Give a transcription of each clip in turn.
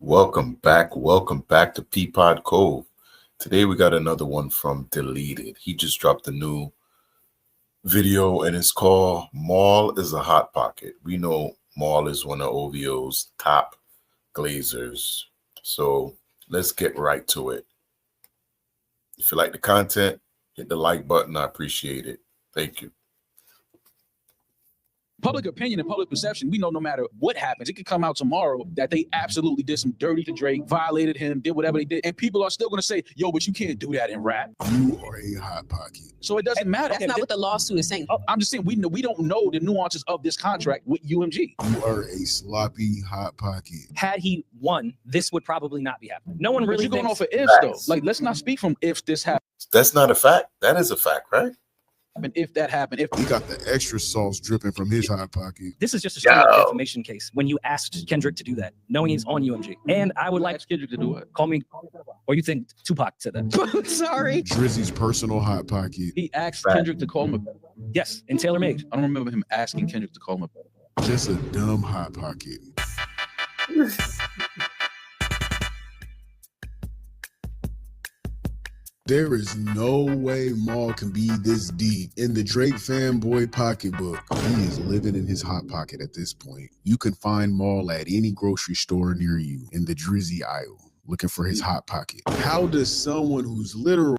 Welcome back to Peapod Cove. Today we got another one from Deleted. He just dropped a new video and it's called Maul is a Hot Pocket. We know Maul is one of OVO's top glazers. So let's get right to it. If you like the content, hit the like button. I appreciate it. Thank you. Public opinion and public perception, we know no matter what happens, it could come out tomorrow that they absolutely did some dirty to Drake, violated him, did whatever they did. And people are still going to say, yo, but you can't do that in rap. You are a hot pocket. So it doesn't matter. That's not what the lawsuit is saying. I'm just saying we don't know the nuances of this contract with UMG. You are a sloppy hot pocket. Had he won, this would probably not be happening. No one really You're going thinks off of ifs, though. Like, let's not speak from if this happened. That's not a fact. That is a fact, right? If that happened, if He got the extra sauce dripping from his hot pocket. this is just a straight up defamation case when you asked Kendrick to do that, knowing he's on UMG. And I would like Kendrick to do it. call me, or you think Tupac said that? Sorry. Drizzy's personal hot pocket. He asked Kendrick to call him a... Yes, in Taylor Made. I don't remember him asking Kendrick to call him a... Just a dumb hot pocket. There is no way Maul can be this deep in the Drake fanboy pocketbook. He is living in his hot pocket at this point. You can find Maul at any grocery store near you in the Drizzy aisle, looking for his hot pocket. How does someone who's literal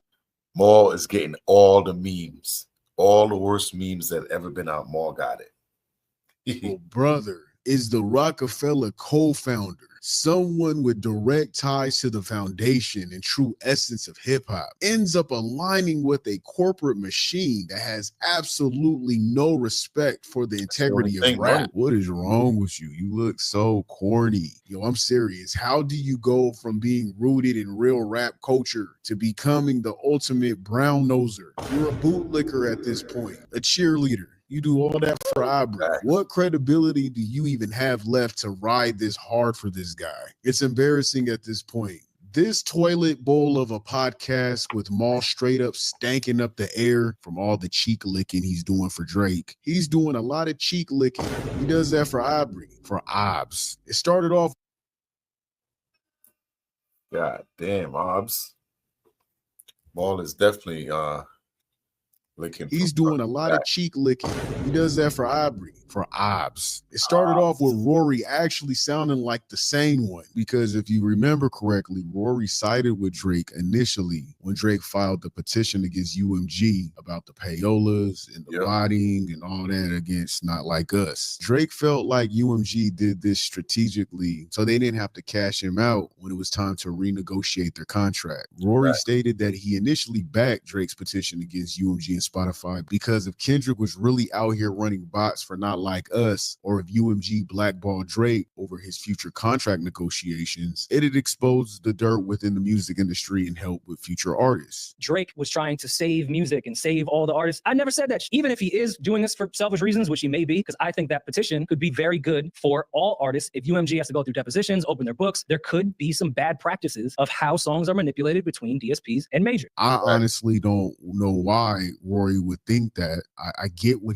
Maul is getting all the memes, all the worst memes that ever been out. Maul got it. brother is the Rockefeller co-founder, someone with direct ties to the foundation and true essence of hip-hop, ends up aligning with a corporate machine that has absolutely no respect for the integrity of rap. What is wrong with you? You look so corny. Yo, I'm serious. How do you go from being rooted in real rap culture to becoming the ultimate brown noser? You're a bootlicker at this point, a cheerleader. You do all that for Aubrey. What credibility do you even have left to ride this hard for this guy? It's embarrassing at this point. This toilet bowl of a podcast with Maul straight up stanking up the air from all the cheek licking he's doing for Drake. He's doing a lot of cheek licking. He does that for Aubrey, for Obs. It started off. God damn, Obs. Maul is definitely licking. He's doing a lot of cheek licking. He does that for Aubrey, for Obs. It started off with Rory actually sounding like the sane one, because if you remember correctly, Rory sided with Drake initially when Drake filed the petition against UMG about the payolas and the botting and all that against Not Like Us. Drake felt like UMG did this strategically so they didn't have to cash him out when it was time to renegotiate their contract. Rory stated that he initially backed Drake's petition against UMG and Spotify because if Kendrick was really out here running bots for Not Like Us, or if UMG blackballed Drake over his future contract negotiations, it'd expose the dirt within the music industry and help with future artists. Drake was trying to save music and save all the artists. I never said that. Even if he is doing this for selfish reasons, which he may be, because I think that petition could be very good for all artists. If UMG has to go through depositions, open their books, there could be some bad practices of how songs are manipulated between DSPs and majors. I honestly don't know why Rory would think that. I get where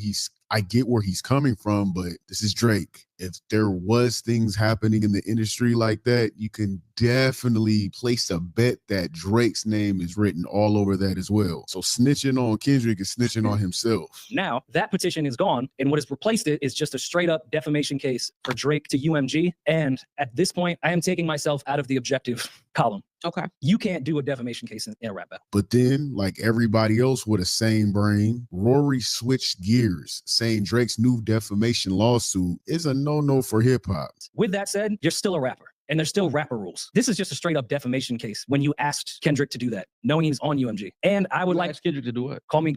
he's coming from, but this is Drake. If there was things happening in the industry like that, you can definitely place a bet that Drake's name is written all over that as well. So snitching on Kendrick is snitching on himself. Now that petition is gone, and what has replaced it is just a straight up defamation case for Drake to UMG. And at this point, I am taking myself out of the objective column. Okay. You can't do a defamation case in a rap battle. But then, like everybody else with a sane brain, Rory switched gears, saying Drake's new defamation lawsuit is a no-no for hip-hop. With that said, you're still a rapper, and there's still rapper rules. This is just a straight up defamation case when you asked Kendrick to do that, knowing he's on UMG. And I would like Kendrick to do it. Call me,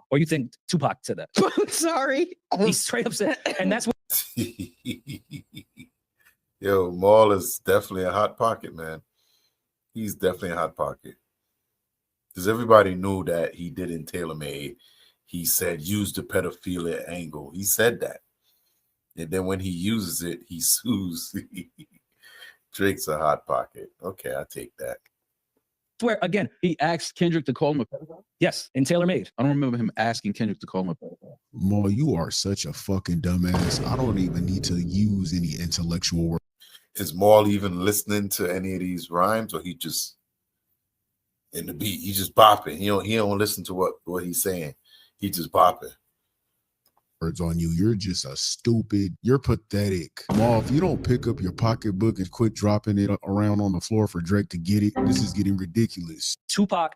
or you think Tupac said that? Sorry. He's straight up said, and that's what. Yo, Maul is definitely a hot pocket, man. He's definitely a hot pocket. Because everybody knew that he did in Taylor Made. He said, use the pedophilia angle. He said that. And then when he uses it, he sues. Drake's a hot pocket. Okay, I take that. Where again, he asked Kendrick to call him a... Yes, in Taylor Made. I don't remember him asking Kendrick to call him a... Mo, you are such a fucking dumbass. I don't even need to use any intellectual work. Is Maul even listening to any of these rhymes, or he just in the beat? He just bopping. He don't listen to what he's saying. He just bopping. Words on you. You're just a stupid. You're pathetic. Maul, if you don't pick up your pocketbook and quit dropping it around on the floor for Drake to get it, this is getting ridiculous. Tupac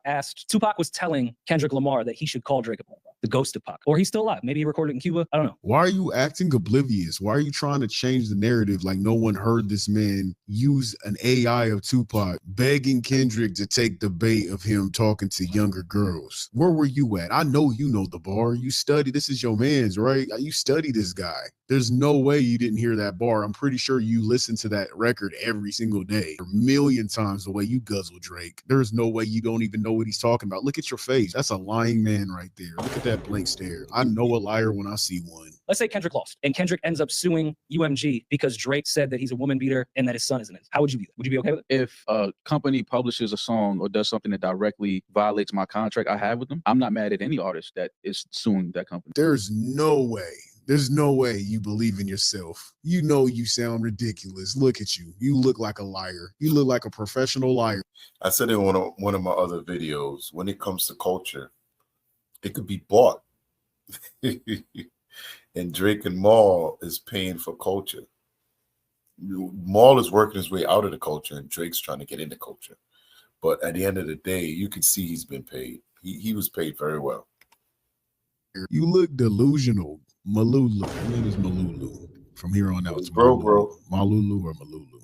was telling Kendrick Lamar that he should call Drake the ghost of Pac, or he's still alive. Maybe he recorded in Cuba. I don't know. Why are you acting oblivious? Why are you trying to change the narrative like no one heard this man use an AI of Tupac begging Kendrick to take the bait of him talking to younger girls? Where were you at? I know you know the bar. You study. This is your man's, right? You study this guy. There's no way you didn't hear that bar. I'm pretty sure you listen to that record every single day, a million times the way you guzzle Drake. There's no way you don't even know what he's talking about. Look at your face. That's a lying man right there. Look at that blank stare. I know a liar when I see one. Let's say Kendrick lost and Kendrick ends up suing UMG because Drake said that he's a woman beater and that his son isn't his. How would you view that? Would you be okay with it? If a company publishes a song or does something that directly violates my contract I have with them, I'm not mad at any artist that is suing that company. There's no way. There's no way you believe in yourself. You know you sound ridiculous. Look at you. You look like a liar. You look like a professional liar. I said in one of my other videos, when it comes to culture, it could be bought. And Drake and Maul is paying for culture. Maul is working his way out of the culture, and Drake's trying to get into culture. But at the end of the day, you can see he's been paid. He was paid very well. You look delusional. Malulu. My name is Malulu. From here on out, it's bro. Malulu or Malulu.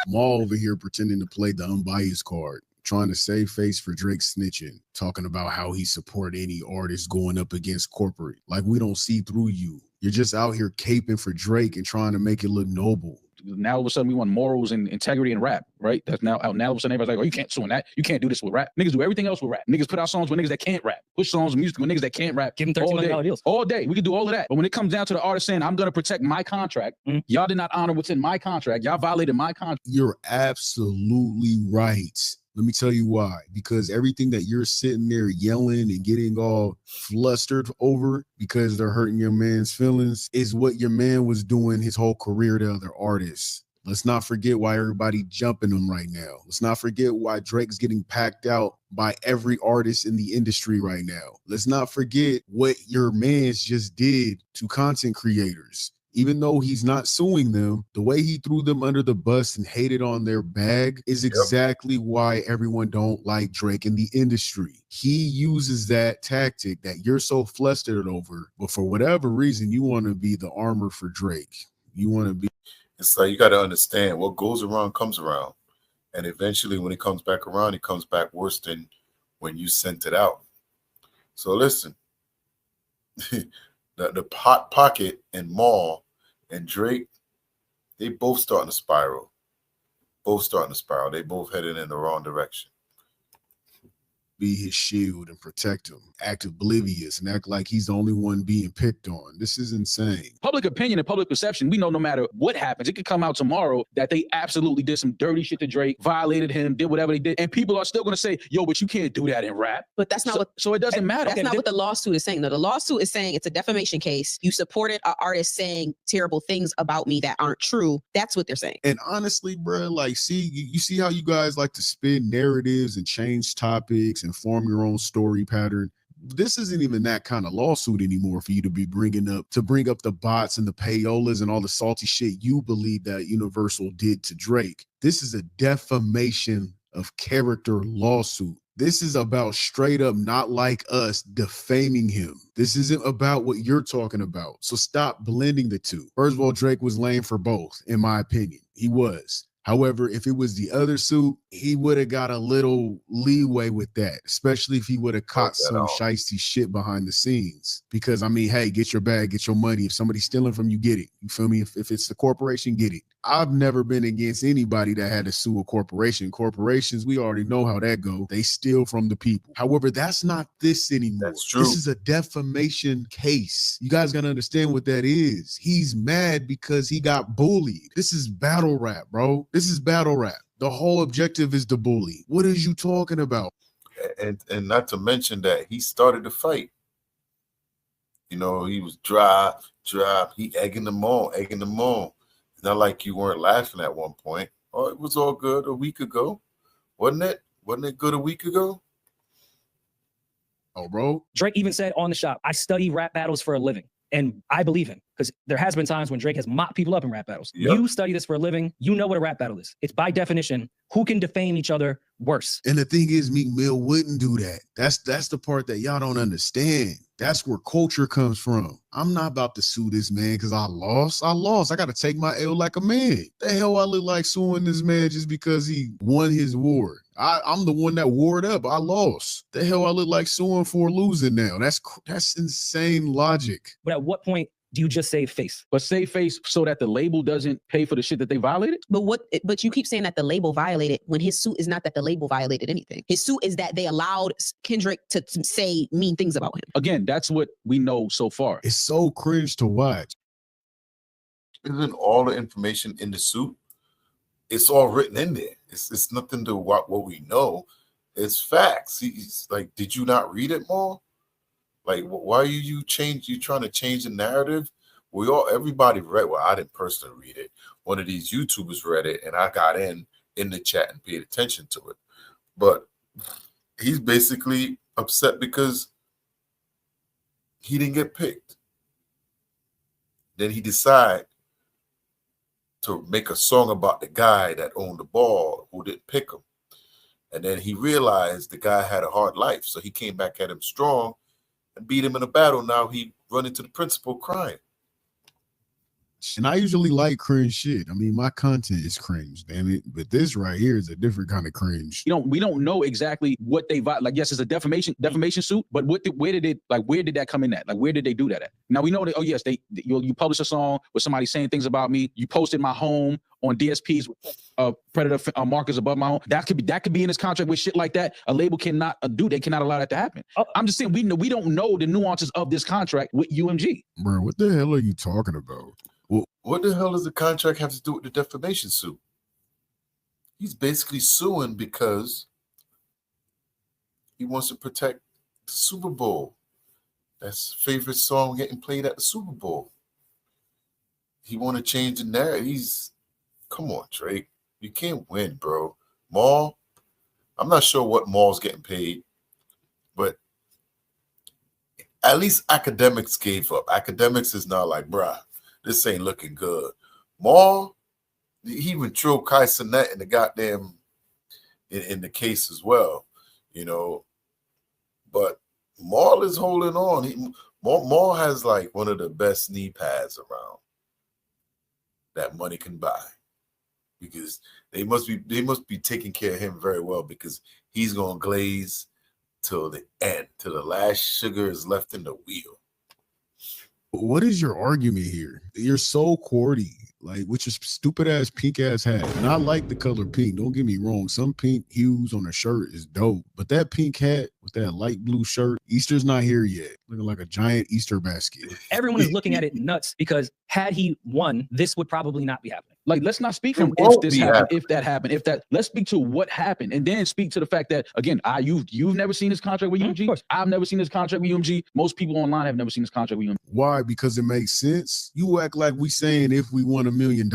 Maul over here pretending to play the unbiased card, trying to save face for Drake snitching, talking about how he support any artist going up against corporate. Like we don't see through you. You're just out here caping for Drake and trying to make it look noble. Now all of a sudden we want morals and integrity in rap, right? That's now out. Now all of a sudden everybody's like, oh, you can't sue that. You can't do this with rap. Niggas do everything else with rap. Niggas put out songs with niggas that can't rap. Push songs and music with niggas that can't rap. Give them $13 million deals. All day. We can do all of that. But when it comes down to the artist saying, I'm going to protect my contract, y'all did not honor what's in my contract. Y'all violated my contract. You're absolutely right. Let me tell you why. Because everything that you're sitting there yelling and getting all flustered over because they're hurting your man's feelings is what your man was doing his whole career to other artists. Let's not forget why everybody jumping him right now. Let's not forget why Drake's getting packed out by every artist in the industry right now. Let's not forget what your man's just did to content creators. Even though he's not suing them, the way he threw them under the bus and hated on their bag is exactly why everyone don't like Drake in the industry. He uses that tactic that you're so flustered over, but for whatever reason, you want to be the armor for Drake. You want to be. It's like you got to understand what goes around comes around. And eventually when it comes back around, it comes back worse than when you sent it out. So listen, the Hot Pocket and Maul and Drake, they both starting to spiral. They both headed in the wrong direction. Be his shield and protect him, act oblivious and act like he's the only one being picked on. This is insane. Public opinion and public perception, we know no matter what happens, it could come out tomorrow that they absolutely did some dirty shit to Drake, violated him, did whatever they did, and people are still going to say, yo, but you can't do that in rap. But that's not so it doesn't matter. That's not what the lawsuit is saying. No, the lawsuit is saying it's a defamation case. You supported an artist saying terrible things about me that aren't true. That's what they're saying. And honestly, bro, like, you see how you guys like to spin narratives and change topics and form your own story pattern. This isn't even that kind of lawsuit anymore for you to be bring up the bots and the payolas and all the salty shit you believe that Universal did to Drake. This is a defamation of character lawsuit. This is about straight up not like us defaming him. This isn't about what you're talking about. So stop blending the two. First of all, Drake was lame for both, in my opinion. He was. However, if it was the other suit, he would have got a little leeway with that, especially if he would have caught some shiesty shit behind the scenes. Because, I mean, hey, get your bag, get your money. If somebody's stealing from you, get it. You feel me? If it's the corporation, get it. I've never been against anybody that had to sue a corporation. Corporations, we already know how that go. They steal from the people. However, that's not this anymore. That's true. This is a defamation case. You guys got to understand what that is. He's mad because he got bullied. This is battle rap, bro. This is battle rap. The whole objective is to bully. What is you talking about? And not to mention that he started the fight. You know, he was dry. He egging them on. It's not like you weren't laughing at one point. Oh, it was all good a week ago, wasn't it? Wasn't it good a week ago? Oh, bro. Drake even said on the shop, I study rap battles for a living. And I believe him because there has been times when Drake has mocked people up in rap battles. Yep. You study this for a living. You know what a rap battle is. It's by definition, who can defame each other worse. And the thing is, Meek Mill wouldn't do that. That's the part that y'all don't understand. That's where culture comes from. I'm not about to sue this man because I lost. I got to take my L like a man. The hell I look like suing this man just because he won his war. I'm the one that warred up. I lost. The hell I look like suing for losing now. That's insane logic. But at what point do you just save face? But save face so that the label doesn't pay for the shit that they violated? But you keep saying that the label violated when his suit is not that the label violated anything. His suit is that they allowed Kendrick to say mean things about him. Again, that's what we know so far. It's so cringe to watch. Isn't all the information in the suit? It's all written in there. It's nothing to what we know. It's facts. He's like, did you not read it more? Like, why are you trying to change the narrative? Everybody read. Well, I didn't personally read it. One of these YouTubers read it, and I got in the chat and paid attention to it. But he's basically upset because he didn't get picked. Then he decided to make a song about the guy that owned the ball who didn't pick him. And then he realized the guy had a hard life. So he came back at him strong and beat him in a battle. Now he run into the principal crying. And I usually like cringe shit. I mean, my content is cringe, damn it. But this right here is a different kind of cringe. We don't know exactly what they like. Yes, it's a defamation suit, but where did that come in at? Like, where did they do that at? Now we know that. Oh yes, you published a song with somebody saying things about me. You posted my home on DSPs with predator markers above my home. That could be in his contract with shit like that. A label cannot do. They cannot allow that to happen. I'm just saying we don't know the nuances of this contract with UMG. Bro, what the hell are you talking about? What the hell does the contract have to do with the defamation suit? He's basically suing because he wants to protect the Super Bowl. That's favorite song getting played at the Super Bowl. He want to change the narrative. Come on, Drake. You can't win, bro. Maul, I'm not sure what Maul's getting paid, but at least Academics gave up. Academics is not like, bruh, this ain't looking good. Maul, he even threw Kai Cenat in the goddamn in the case as well, you know. But Maul is holding on. Maul has like one of the best knee pads around that money can buy, because they must be taking care of him very well, because he's gonna glaze till the end, till the last sugar is left in the wheel. What is your argument here? You're so cordy, like with your stupid ass pink ass hat. And I like the color pink. Don't get me wrong. Some pink hues on a shirt is dope, but that pink hat with that light blue shirt, Easter's not here yet. Looking like a giant Easter basket. Everyone is looking at it nuts because had he won, this would probably not be happening. Like, let's not speak from if this happened, if that happened, let's speak to what happened, and then speak to the fact that, again, you've never seen his contract with UMG. I've never seen his contract with UMG. Most people online have never seen his contract with UMG. Why? Because it makes sense. You act like we saying if we won $1 million.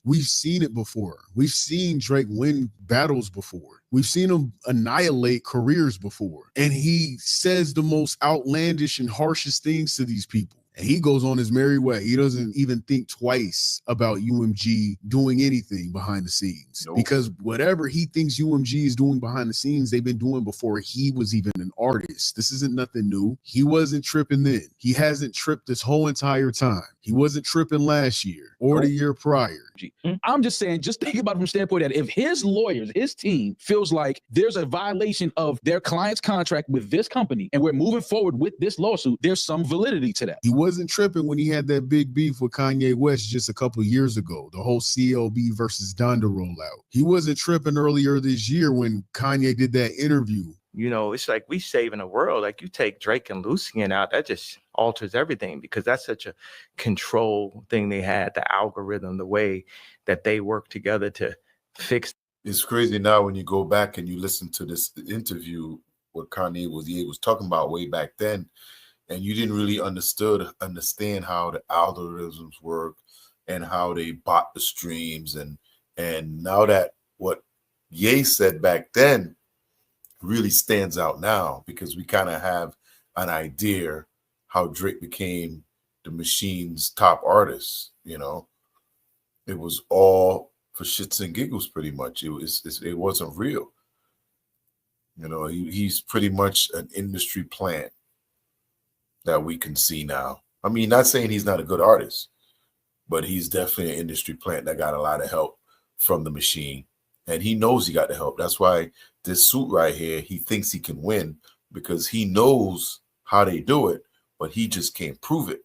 We've seen it before. We've seen Drake win battles before. We've seen him annihilate careers before. And he says the most outlandish and harshest things to these people. And he goes on his merry way. He doesn't even think twice about UMG doing anything behind the scenes. Nope. Because whatever he thinks UMG is doing behind the scenes, they've been doing before he was even an artist. This isn't nothing new. He wasn't tripping then. He hasn't tripped this whole entire time. He wasn't tripping last year or the year prior. I'm just saying, just think about it from the standpoint that if his lawyers, his team feels like there's a violation of their client's contract with this company and we're moving forward with this lawsuit, there's some validity to that. He wasn't tripping when he had that big beef with Kanye West just a couple of years ago, the whole CLB versus Donda rollout. He wasn't tripping earlier this year when Kanye did that interview. You know, it's like we saving the world. Like, you take Drake and Lucian out, that just alters everything, because that's such a control thing they had, the algorithm, the way that they work together to fix. It's crazy now when you go back and you listen to this interview what Kanye was talking about way back then. and you didn't really understand how the algorithms work and how they bought the streams, and now that what Ye said back then really stands out now, because we kind of have an idea how Drake became the machine's top artist. You know, it was all for shits and giggles, pretty much. It wasn't real. You know, he's pretty much an industry plant that we can see now. I mean, not saying he's not a good artist, but he's definitely an industry plant that got a lot of help from the machine. And he knows he got the help. That's why this suit right here, he thinks he can win, because he knows how they do it, but he just can't prove it.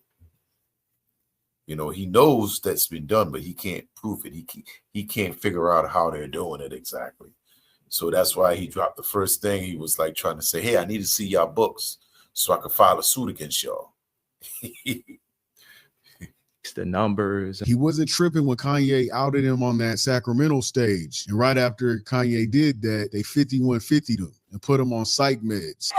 You know, he knows that's been done, but he can't prove it. He can't figure out how they're doing it exactly. So that's why he dropped the first thing. He was like trying to say, hey, I need to see y'all books so I can file a suit against y'all. The numbers. He wasn't tripping when Kanye outed him on that Sacramento stage. And right after Kanye did that, they 5150'd him and put him on psych meds.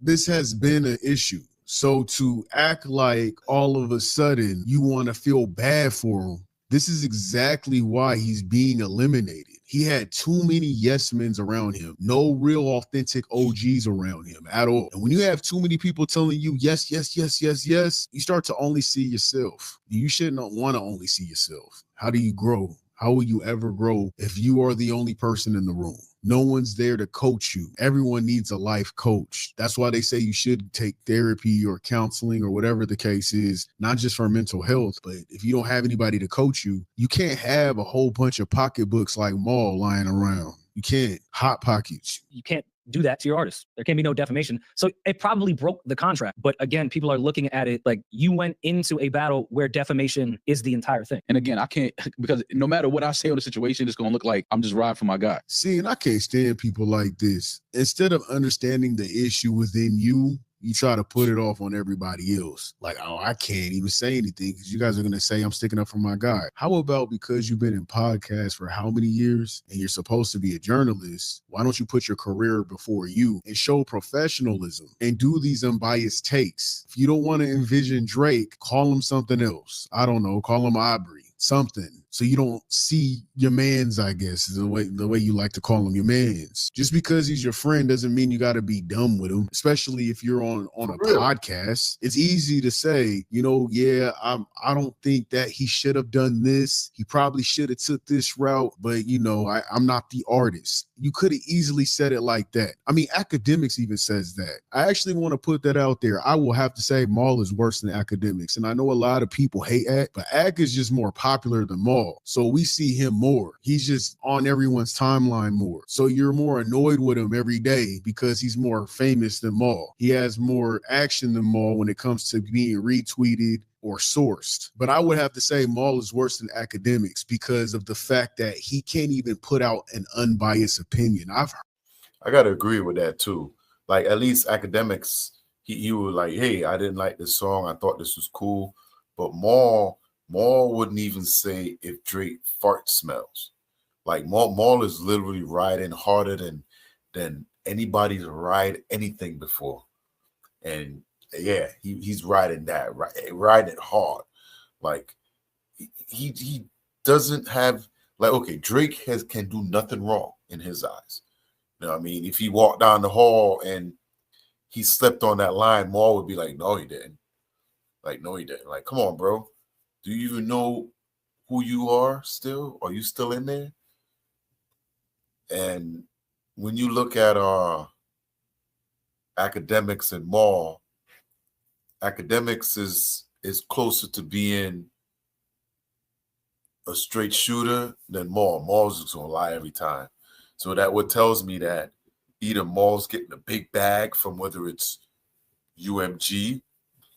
This has been an issue. So to act like all of a sudden you want to feel bad for him, this is exactly why he's being eliminated. He had too many yes men's around him, no real authentic OGs around him at all. And when you have too many people telling you yes, yes, yes, yes, yes, you start to only see yourself. You shouldn't want to only see yourself. How do you grow? How will you ever grow if you are the only person in the room? No one's there to coach you. Everyone needs a life coach. That's why they say you should take therapy or counseling or whatever the case is, not just for mental health, but if you don't have anybody to coach you, you can't have a whole bunch of pocketbooks like Maul lying around. You can't. Hot pockets. You can't do that to your artist. There can be no defamation. So it probably broke the contract. But again, people are looking at it like you went into a battle where defamation is the entire thing. And again, I can't, because no matter what I say on the situation, it's going to look like I'm just riding for my guy. See, and I can't stand people like this. Instead of understanding the issue within you, you try to put it off on everybody else. Like, oh, I can't even say anything because you guys are going to say I'm sticking up for my guy. How about because you've been in podcasts for how many years and you're supposed to be a journalist, why don't you put your career before you and show professionalism and do these unbiased takes? If you don't want to envision Drake, call him something else. I don't know, call him Aubrey, something. So you don't see your mans, I guess, is the way you like to call them, your mans. Just because he's your friend doesn't mean you got to be dumb with him, especially if you're on a podcast. It's easy to say, you know, yeah, I don't think that he should have done this. He probably should have took this route, but, you know, I'm not the artist. You could have easily said it like that. I mean, Academics even says that. I actually want to put that out there. I will have to say Maul is worse than Academics. And I know a lot of people hate Ac, but Ac is just more popular than Maul. So we see him more. He's just on everyone's timeline more. So you're more annoyed with him every day because he's more famous than Maul. He has more action than Maul when it comes to being retweeted or sourced. But I would have to say Maul is worse than Academics because of the fact that he can't even put out an unbiased opinion. I got to agree with that too. Like, at least Academics, he was like, hey, I didn't like this song. I thought this was cool. But Maul wouldn't even say if Drake fart smells. Like, Maul is literally riding harder than anybody's ride anything before. And yeah, he's riding that, riding it hard. Like, he doesn't have, like, okay, Drake can do nothing wrong in his eyes. You know what I mean? If he walked down the hall and he slipped on that line, Maul would be like, no, he didn't. Like, no, he didn't. Like, come on, bro. Do you even know who you are still? Are you still in there? And when you look at Academics and Maul, Academics is closer to being a straight shooter than Maul. Maul's just gonna lie every time. So that what tells me that either Maul's getting a big bag from whether it's UMG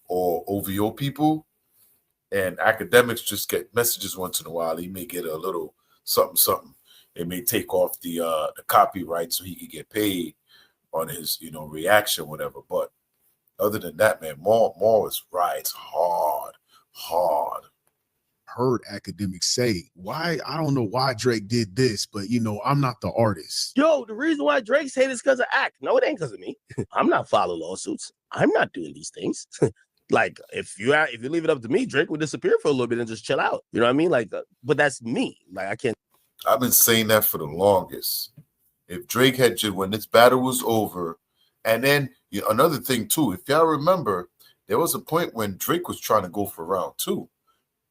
or OVO people, and Academics just get messages once in a while. He may get a little something. It may take off the copyright so he could get paid on his, you know, reaction, whatever. But other than that, man, Maul rides hard. heard academics say, I don't know why Drake did this, but I'm not the artist. Yo, the reason why Drake's hate is because of act. No, it ain't because of me. I'm not filing lawsuits. I'm not doing these things. Like, if you leave it up to me, Drake would disappear for a little bit and just chill out. You know what I mean? Like, but that's me. Like, I can't. I've been saying that for the longest. If Drake had just, when this battle was over, and then another thing too, if y'all remember, there was a point when Drake was trying to go for round 2.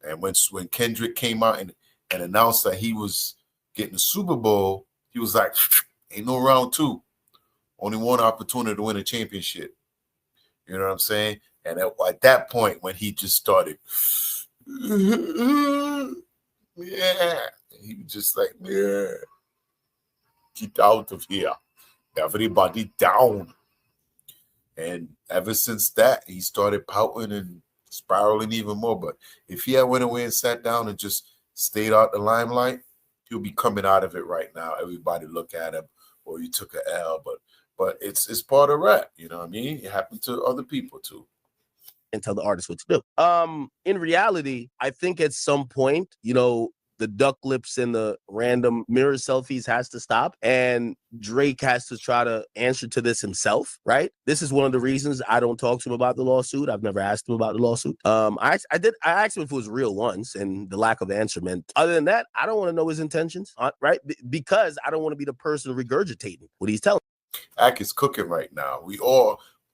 And when Kendrick came out and announced that he was getting the Super Bowl, he was like, ain't no round 2. Only one opportunity to win a championship. You know what I'm saying? And at that point, when he just started, yeah, he was just like, yeah, get out of here. Everybody down. And ever since that, he started pouting and spiraling even more. But if he had went away and sat down and just stayed out the limelight, he'll be coming out of it right now. Everybody look at him, or he took an L. But it's part of rap, you know what I mean? It happened to other people too. And tell the artist what to do. In reality, I think at some point, the duck lips and the random mirror selfies has to stop, and Drake has to try to answer to this himself, right? This is one of the reasons I don't talk to him about the lawsuit. I've never asked him about the lawsuit. I asked him if it was real once, and the lack of answer meant, other than that, I don't want to know his intentions, right? Because I don't want to be the person regurgitating what he's telling. Act is cooking right now.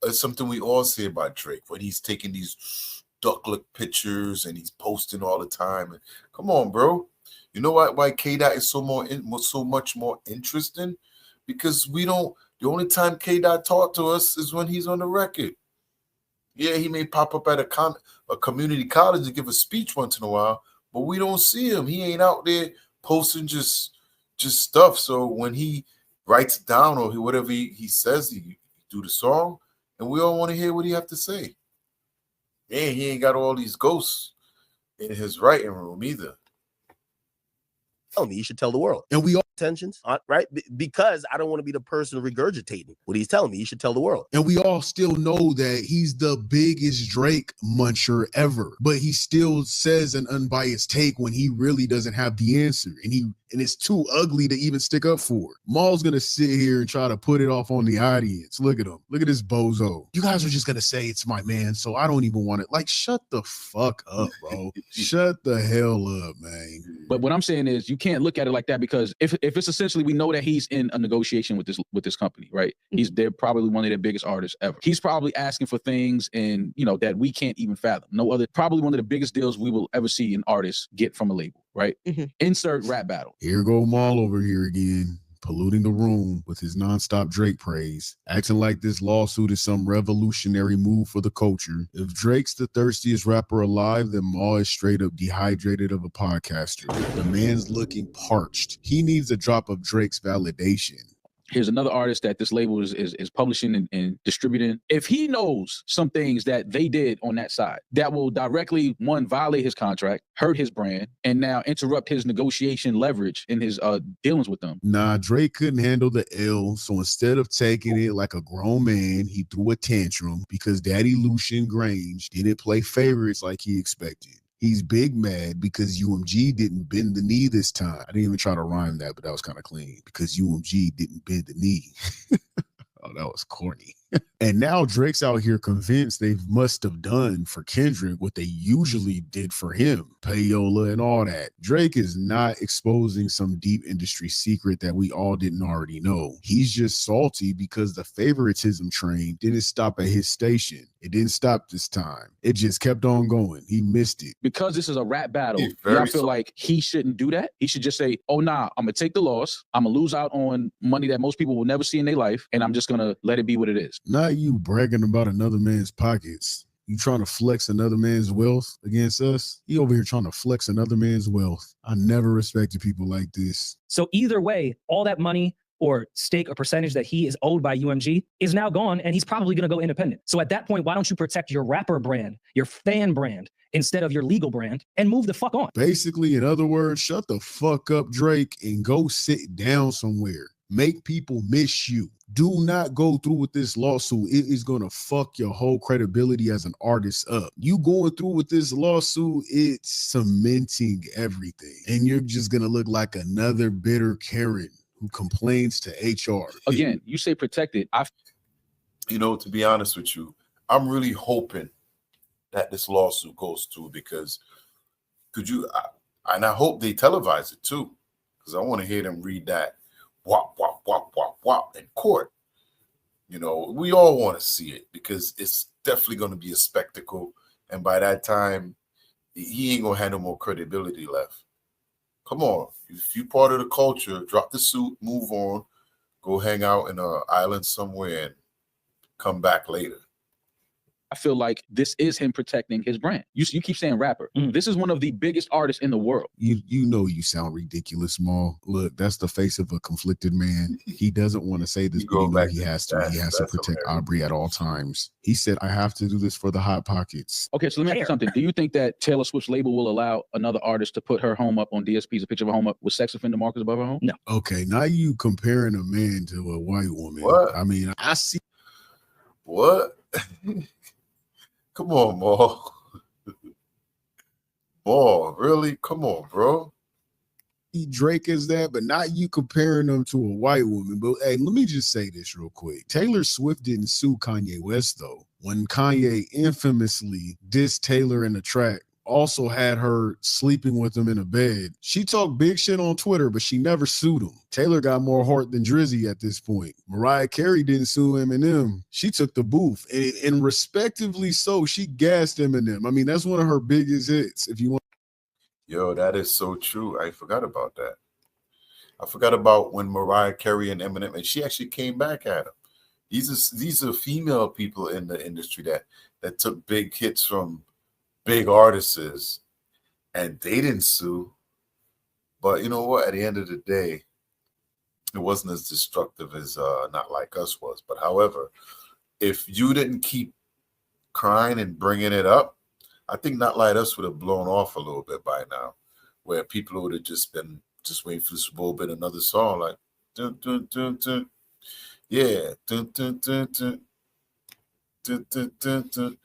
It's something we all say about Drake when he's taking these duck lip pictures and he's posting all the time. And come on, bro. You know why K-Dot is so much more interesting? Because the only time K-Dot talk to us is when he's on the record. Yeah, he may pop up at a community college and give a speech once in a while, but we don't see him. He ain't out there posting just stuff. So when he writes it down or whatever he says, he do the song, and we all want to hear what he have to say. And he ain't got all these ghosts in his writing room either. Tell me, you should tell the world. And we all intentions, right? Because I don't want to be the person regurgitating what he's telling me. You should tell the world. And we all still know that he's the biggest Drake muncher ever, but he still says an unbiased take when he really doesn't have the answer, and it's too ugly to even stick up for. Maul's gonna sit here and try to put it off on the audience. Look at him. Look at this bozo. You guys are just gonna say it's my man, so I don't even want it. Like, shut the fuck up, bro. Shut the hell up, man. But what I'm saying is, you can't look at it like that, because if it's essentially, we know that he's in a negotiation with this company, right? They're probably one of their biggest artists ever. He's probably asking for things and that we can't even fathom. Probably one of the biggest deals we will ever see an artist get from a label, right? Insert rap battle. Here go Maul over here again, polluting the room with his nonstop Drake praise, acting like this lawsuit is some revolutionary move for the culture. If Drake's the thirstiest rapper alive, then Maul is straight up dehydrated of a podcaster. The man's looking parched. He needs a drop of Drake's validation. Here's another artist that this label is publishing and distributing. If he knows some things that they did on that side that will directly, one, violate his contract, hurt his brand, and now interrupt his negotiation leverage in his dealings with them. Nah, Drake couldn't handle the L, so instead of taking it like a grown man, he threw a tantrum because Daddy Lucian Grange didn't play favorites like he expected. He's big mad because UMG didn't bend the knee this time. I didn't even try to rhyme that, but that was kind of clean. Because UMG didn't bend the knee. Oh, that was corny. And now Drake's out here convinced they must have done for Kendrick what they usually did for him, payola and all that. Drake is not exposing some deep industry secret that we all didn't already know. He's just salty because the favoritism train didn't stop at his station. It didn't stop this time. It just kept on going. He missed it. Because this is a rap battle, I feel like he shouldn't do that. He should just say, oh, nah, I'm going to take the loss. I'm going to lose out on money that most people will never see in their life, and I'm just going to let it be what it is. Not you bragging about another man's pockets. You trying to flex another man's wealth against us? He over here trying to flex another man's wealth. I never respected people like this. So either way, all that money or stake or percentage that he is owed by UMG is now gone, and he's probably going to go independent. So at that point, why don't you protect your rapper brand, your fan brand, instead of your legal brand, and move the fuck on? Basically, in other words, shut the fuck up, Drake, and go sit down somewhere. make people miss you. Do not go through with this lawsuit. It is going to fuck your whole credibility as an artist up. You going through with this lawsuit, it's cementing everything. And you're just going to look like another bitter Karen who complains to HR. Again, you say protected. You know, to be honest with you, I'm really hoping that this lawsuit goes through because and I hope they televise it too, because I want to hear them read that wop, wop, wop, wop, wop in court. You know, we all want to see it because it's definitely going to be a spectacle. And by that time, he ain't going to have no more credibility left. Come on. If you part of the culture, drop the suit, move on, go hang out in an island somewhere and come back later. I feel like this is him protecting his brand. You keep saying rapper. This is one of the biggest artists in the world. You know you sound ridiculous, Maul. Look, that's the face of a conflicted man. He doesn't want to say this, but you know he has to. He has to protect Aubrey at all times. He said, I have to do this for the Hot Pockets. Okay, so let me ask you something. Do you think that Taylor Swift's label will allow another artist to put her home up on DSPs, a picture of her home up with sex offender markers above her home? No. Okay, now you comparing a man to a white woman. What? I mean, I see. What? Come on, Maul. Maul, really? Come on, bro. Drake is that, but not you comparing them to a white woman. But hey, let me just say this real quick. Taylor Swift didn't sue Kanye West, though. When Kanye infamously dissed Taylor in the track, also had her sleeping with him in a bed. She talked big shit on Twitter, but she never sued him. Taylor got more heart than Drizzy at this point. Mariah Carey didn't sue Eminem. She took the booth, and respectively so, she gassed Eminem. I mean, that's one of her biggest hits. If you want. Yo, that is so true. I forgot about that. I forgot about when Mariah Carey and Eminem, and she actually came back at him. These are female people in the industry that took big hits from big artists, and they didn't sue. But you know what? At the end of the day, it wasn't as destructive as Not Like Us was. But however, if you didn't keep crying and bringing it up, I think Not Like Us would have blown off a little bit by now, where people would have just been waiting for the Super Bowl, bit another song like dun, dun, dun, dun. Yeah, dun, dun, dun, dun. Dun, dun, dun, dun.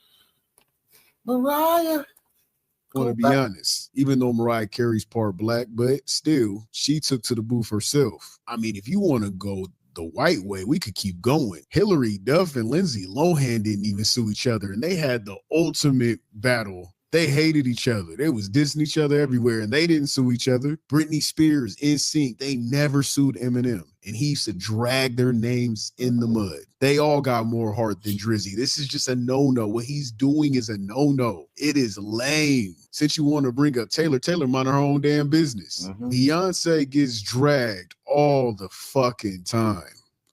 Mariah. I want to be honest, even though Mariah Carey's part black, but still, she took to the booth herself. I mean, if you want to go the white way, we could keep going. Hillary Duff and Lindsay Lohan didn't even sue each other, and they had the ultimate battle. They hated each other. They was dissing each other everywhere, and they didn't sue each other. Britney Spears, NSYNC, they never sued Eminem, and he used to drag their names in the mud. They all got more heart than Drizzy. This is just a no-no. What he's doing is a no-no. It is lame. Since you want to bring up Taylor mind her own damn business. Beyonce gets dragged all the fucking time.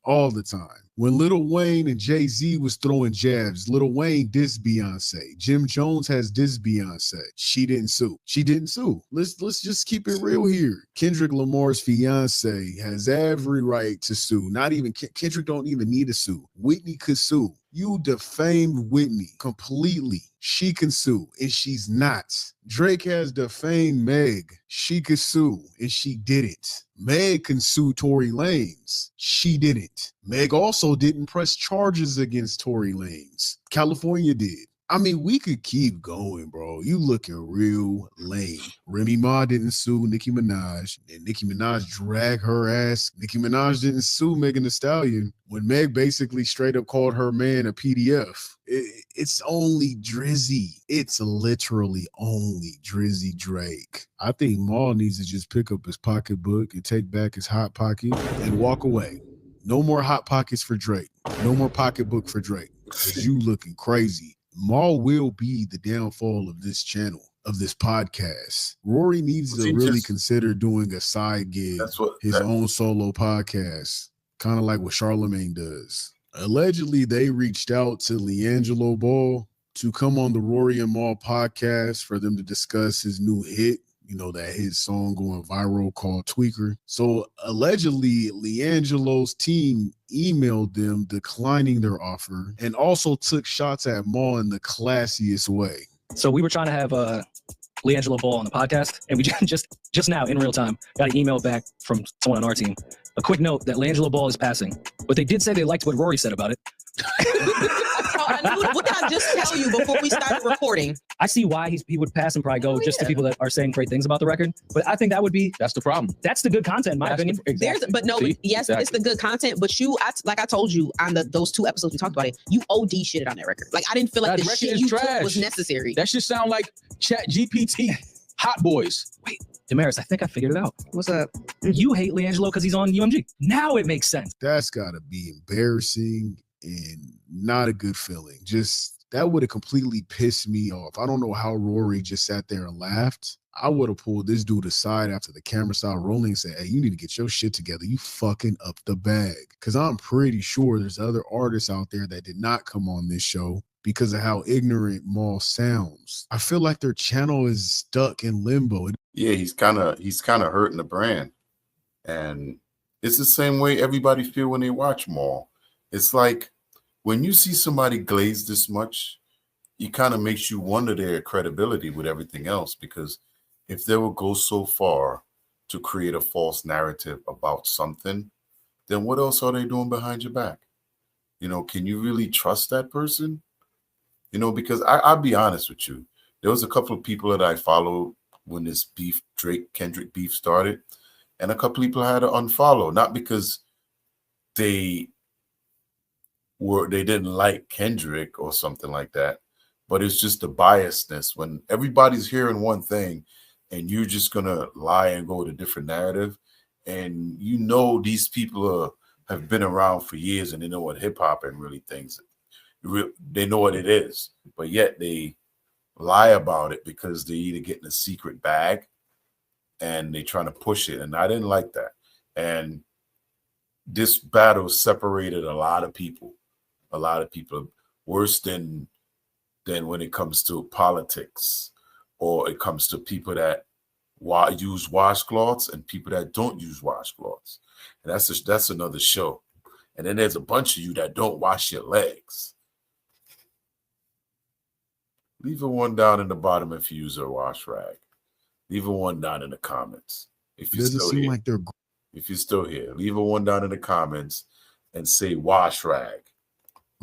All the time. When Lil Wayne and Jay-Z was throwing jabs, Lil Wayne dissed Beyonce. Jim Jones has dissed Beyonce. She didn't sue. Let's just keep it real here. Kendrick Lamar's fiance has every right to sue. Not even Kendrick don't even need to sue. Whitney could sue. You defamed Whitney completely. She can sue, and she's not. Drake has defamed Meg. She could sue, and she didn't. Meg can sue Tory Lanez. She didn't. Meg also didn't press charges against Tory Lanez. California did. I mean, we could keep going, bro. You looking real lame. Remy Ma didn't sue Nicki Minaj, and Nicki Minaj dragged her ass. Nicki Minaj didn't sue Megan Thee Stallion when Meg basically straight up called her man a PDF. It's only Drizzy. It's literally only Drizzy Drake. I think Maul needs to just pick up his pocketbook and take back his hot pocket and walk away. No more hot pockets for Drake. No more pocketbook for Drake. Because you looking crazy. Maul will be the downfall of this channel, of this podcast. Rory needs to really consider doing a side gig, his own solo podcast, kind of like what Charlemagne does. Allegedly, they reached out to LiAngelo Ball to come on the Rory and Maul podcast for them to discuss his new hit, you know, that his song going viral called Tweaker. So allegedly, LiAngelo's team emailed them declining their offer and also took shots at Maul in the classiest way. So we were trying to have LeAngelo Ball on the podcast, and we just now in real time got an email back from someone on our team. A quick note that LeAngelo Ball is passing, but they did say they liked what Rory said about it. What did I just tell you before we started recording? I see why he would pass and probably go just to people that are saying great things about the record. But I think that would be That's the problem. that's the good content, in my opinion. There's, but no, See? yes, Exactly. it's the good content. But like I told you on those 2 episodes we talked about it, you OD shitted on that record. Like I didn't feel like That the record shit is you took trash. was necessary. That shit sound like Chat GPT, Hot Boys. Wait, Damaris, I think I figured it out. What's up? You hate LeAngelo because he's on UMG. Now it makes sense. That's gotta be embarrassing and not a good feeling. Just that would have completely pissed me off. I don't know how Rory just sat there and laughed. I would have pulled this dude aside after the camera started rolling and said, hey, you need to get your shit together. You fucking up the bag. Because I'm pretty sure there's other artists out there that did not come on this show because of how ignorant Maul sounds. I feel like their channel is stuck in limbo. Yeah, he's kind of hurting the brand, and it's the same way everybody feel when they watch Maul. It's like when you see somebody glaze this much, it kind of makes you wonder their credibility with everything else, because if they will go so far to create a false narrative about something, then what else are they doing behind your back? You know, can you really trust that person? You know, because I'll be honest with you. There was a couple of people that I followed when this Kendrick beef started, and a couple of people had to unfollow, not because they didn't like Kendrick or something like that, but it's just the biasness when everybody's hearing one thing and you're just gonna lie and go with a different narrative. And you know these people have been around for years and they know what hip hop and really things. They know what it is, but yet they lie about it because they're either getting a secret bag and they're trying to push it. And I didn't like that. And this battle separated a lot of people worse than when it comes to politics, or it comes to people that use washcloths and people that don't use washcloths. And that's another show. And then there's a bunch of you that don't wash your legs. Leave a 1 down in the bottom if you use a wash rag. Leave a 1 down in the comments. If you're Doesn't still seem here. like they're If you're still here, leave a 1 down in the comments and say wash rag.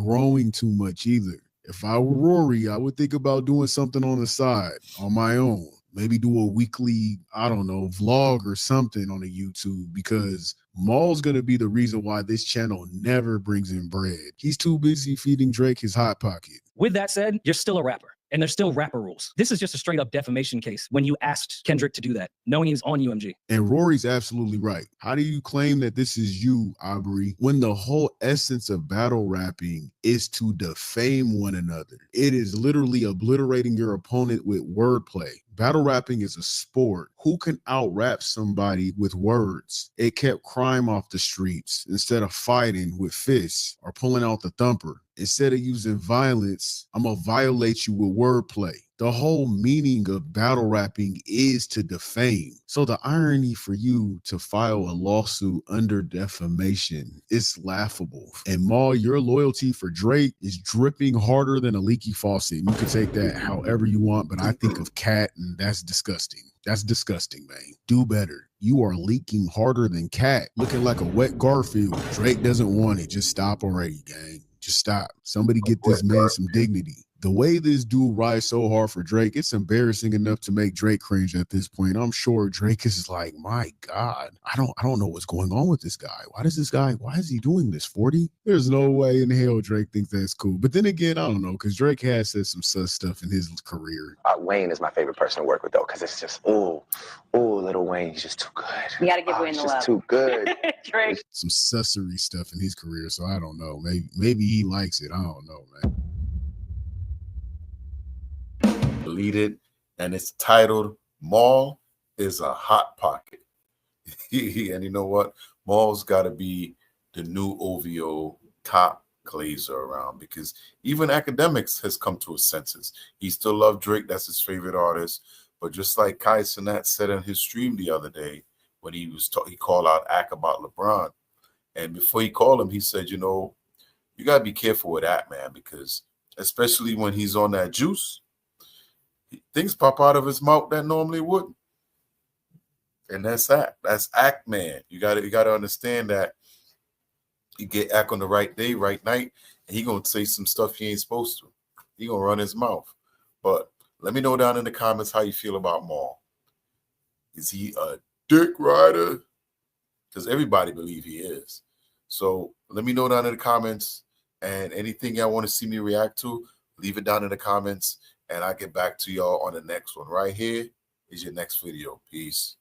growing too much either. If I were Rory, I would think about doing something on the side on my own. Maybe do a weekly, I don't know, vlog or something on a YouTube, because Maul's going to be the reason why this channel never brings in bread. He's too busy feeding Drake his hot pocket. With that said, you're still a rapper. And there's still rapper rules. This is just a straight up defamation case when you asked Kendrick to do that, knowing he's on UMG. And Rory's absolutely right. How do you claim that this is you, Aubrey, when the whole essence of battle rapping is to defame one another? It is literally obliterating your opponent with wordplay. Battle rapping is a sport. Who can out-rap somebody with words? It kept crime off the streets instead of fighting with fists or pulling out the thumper. Instead of using violence, I'm going to violate you with wordplay. The whole meaning of battle rapping is to defame. So the irony for you to file a lawsuit under defamation is laughable. And Maul, your loyalty for Drake is dripping harder than a leaky faucet. You can take that however you want, but I think of Cat, and that's disgusting. That's disgusting, man. Do better. You are leaking harder than Cat, looking like a wet Garfield. Drake doesn't want it. Just stop already, gang. Just stop. Somebody get this man some dignity. The way this dude rides so hard for Drake, it's embarrassing enough to make Drake cringe at this point. I'm sure Drake is like, my God, I don't know what's going on with this guy. Why is he doing this, 40? There's no way in hell Drake thinks that's cool. But then again, I don't know, because Drake has said some sus stuff in his career. Wayne is my favorite person to work with, though, because it's just, ooh, Lil Wayne, he's just too good. You got to give Wayne the love. He's just too good. Drake. Some sussery stuff in his career, so I don't know. Maybe he likes it. I don't know, man. Deleted, and it's titled Maul is a Hot Pocket. And you know what? Maul's got to be the new OVO top glazer around, because even Academics has come to his senses. He still loves Drake. That's his favorite artist. But just like Kai Cenat said on his stream the other day when he called out Ack about LeBron. And before he called him, he said, you know, you got to be careful with that, man, because especially when he's on that juice, Things pop out of his mouth that normally wouldn't. And that's that. That's act man. You gotta understand that he get act on the right day, right night, and he gonna say some stuff he ain't supposed to. He gonna run his mouth. But let me know down in the comments how you feel about Maul. Is he a dick rider? Because everybody believe he is. So let me know down in the comments, and anything y'all want to see me react to, leave it down in the comments, and I'll get back to y'all on the next one. Right here is your next video. Peace.